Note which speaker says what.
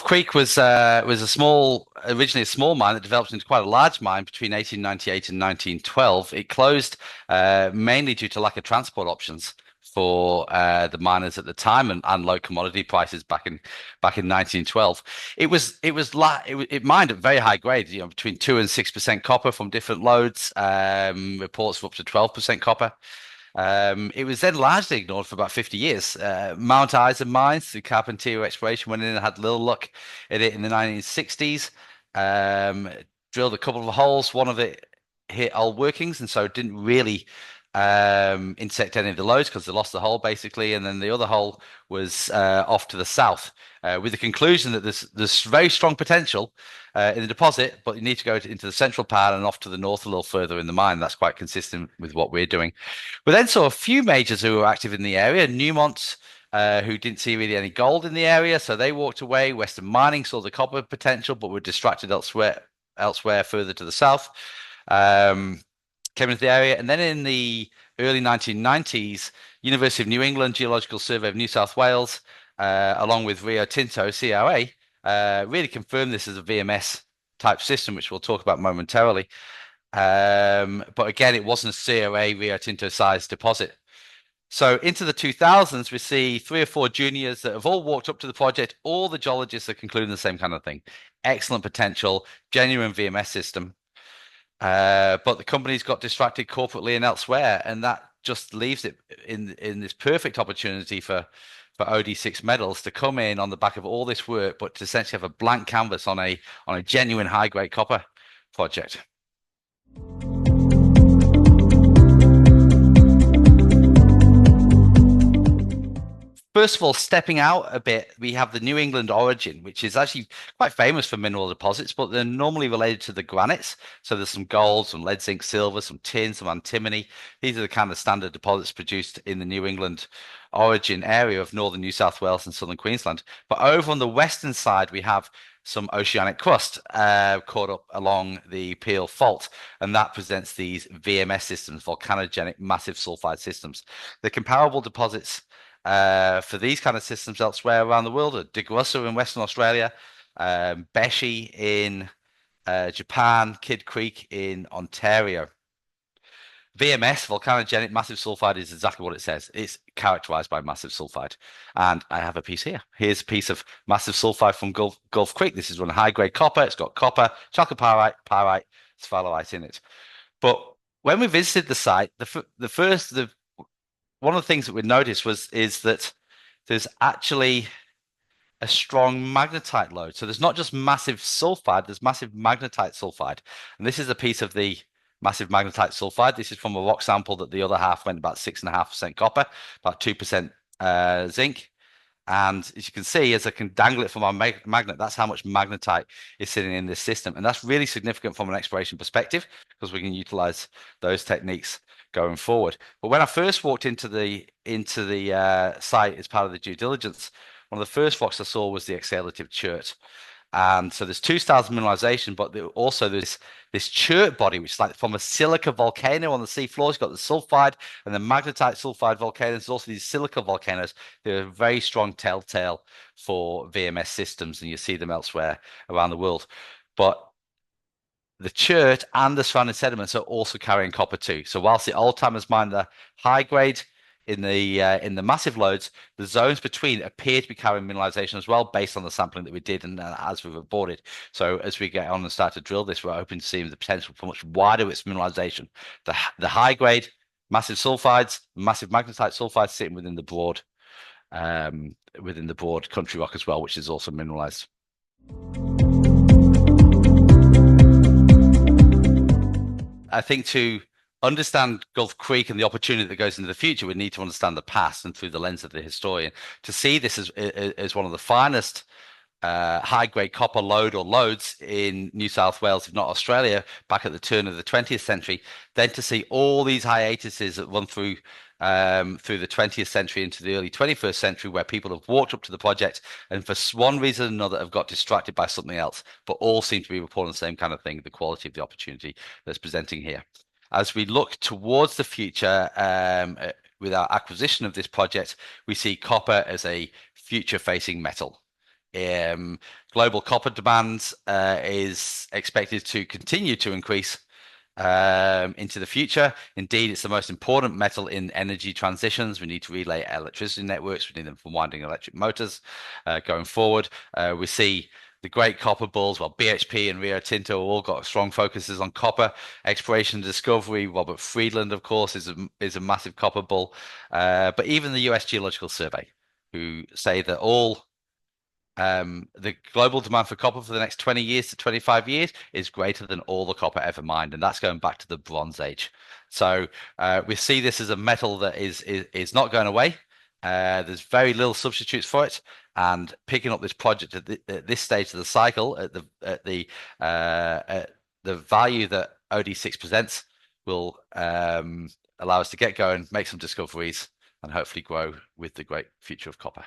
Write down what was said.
Speaker 1: Creek was originally a small mine that developed into quite a large mine between 1898 and 1912. It closed mainly due to lack of transport options for the miners at the time and low commodity prices back in 1912. It mined at very high grade, between 2 and 6% copper from different lodes. Reports of up to 12% copper. It was then largely ignored for about 50 years. Mount Isa mines through Carpentero exploration went in and had little luck at it in the 1960s. Drilled a couple of holes. One of it hit old workings, and so didn't really intersect any of the lodes because they lost the hole basically. And then the other hole was off to the south, with the conclusion that there's very strong potential in the deposit, but you need to go into the central part and off to the north a little further in the mine. That's quite consistent with what we're doing. We then saw a few majors who were active in the area. Newmont, who didn't see really any gold in the area, so they walked away. Western Mining saw the copper potential, but were distracted elsewhere further to the south. Came into the area, and then in the early 1990s, University of New England, Geological Survey of New South Wales, along with Rio Tinto, CRA, really confirmed this as a VMS type system, which we'll talk about momentarily. But again, it wasn't a CRA Rio Tinto sized deposit. So into the 2000s, we see 3 or 4 juniors that have all walked up to the project. All the geologists are concluding the same kind of thing. Excellent potential, genuine VMS system. But the company's got distracted corporately and elsewhere, and that just leaves it in this perfect opportunity for OD6 Metals to come in on the back of all this work, but to essentially have a blank canvas on a genuine high grade copper project. First of all, stepping out a bit, we have the New England origin, which is actually quite famous for mineral deposits, but they're normally related to the granites. So there's some gold, some lead, zinc, silver, some tin, some antimony. These are the kind of standard deposits produced in the New England origin area of northern New South Wales and southern Queensland. But over on the western side, we have some oceanic crust caught up along the Peel Fault, and that presents these VMS systems, volcanogenic massive sulfide systems. The comparable deposits for these kind of systems elsewhere around the world are Degussa in Western Australia, Beshi in Japan, Kidd Creek in Ontario. VMS, volcanogenic massive sulfide, is exactly what it says. It's characterized by massive sulfide. And I have a piece here. Here's a piece of massive sulfide from Gulf Creek. This is running high-grade copper. It's got copper, chalcopyrite, pyrite, sphalerite in it. But when we visited the site, one of the things that we noticed is that there's actually a strong magnetite load. So there's not just massive sulfide, there's massive magnetite sulfide. And this is a piece of the massive magnetite sulfide. This is from a rock sample that the other half went about 6.5% copper, about 2% zinc. And as you can see, as I can dangle it from our magnet, that's how much magnetite is sitting in this system. And that's really significant from an exploration perspective because we can utilize those techniques going forward. But when I first walked into the site as part of the due diligence, one of the first rocks I saw was the exhalative chert. And so there's 2 styles of mineralization, but also there's this chert body, which is like from a silica volcano on the sea floor. It's got the sulfide and the magnetite sulfide volcanoes. There's also these silica volcanoes. They're a very strong telltale for VMS systems, and you see them elsewhere around the world. But the chert and the surrounding sediments are also carrying copper too. So whilst the old timers mined the high grade in the massive loads, the zones between appear to be carrying mineralization as well, based on the sampling that we did and as we've reported. So as we get on and start to drill this, we're hoping to see the potential for much wider its mineralization. The high grade massive sulfides, massive magnetite sulfides sitting within the broad country rock as well, which is also mineralized. I think to understand Gulf Creek and the opportunity that goes into the future, we need to understand the past and through the lens of the historian. To see this as one of the finest high-grade copper loads in New South Wales, if not Australia, back at the turn of the 20th century, then to see all these hiatuses that run through the 20th century into the early 21st century, where people have walked up to the project and for one reason or another have got distracted by something else, but all seem to be reporting the same kind of thing, the quality of the opportunity that's presenting here. As we look towards the future with our acquisition of this project, we see copper as a future-facing metal. global copper demand is expected to continue to increase into the future. Indeed, it's the most important metal in energy transitions. We need to relay electricity networks. We need them for winding electric motors going forward. We see the great copper bulls. Well, BHP and Rio Tinto all got strong focuses on copper exploration and discovery. Robert Friedland, of course, is a massive copper bull. But even the US Geological Survey, who say that all the global demand for copper for the next 20 years to 25 years is greater than all the copper ever mined, and that's going back to the Bronze Age. So we see this as a metal that is not going away. There's very little substitutes for it, and picking up this project at this stage of the cycle, at the value that OD6 presents, will allow us to get going, make some discoveries, and hopefully grow with the great future of copper.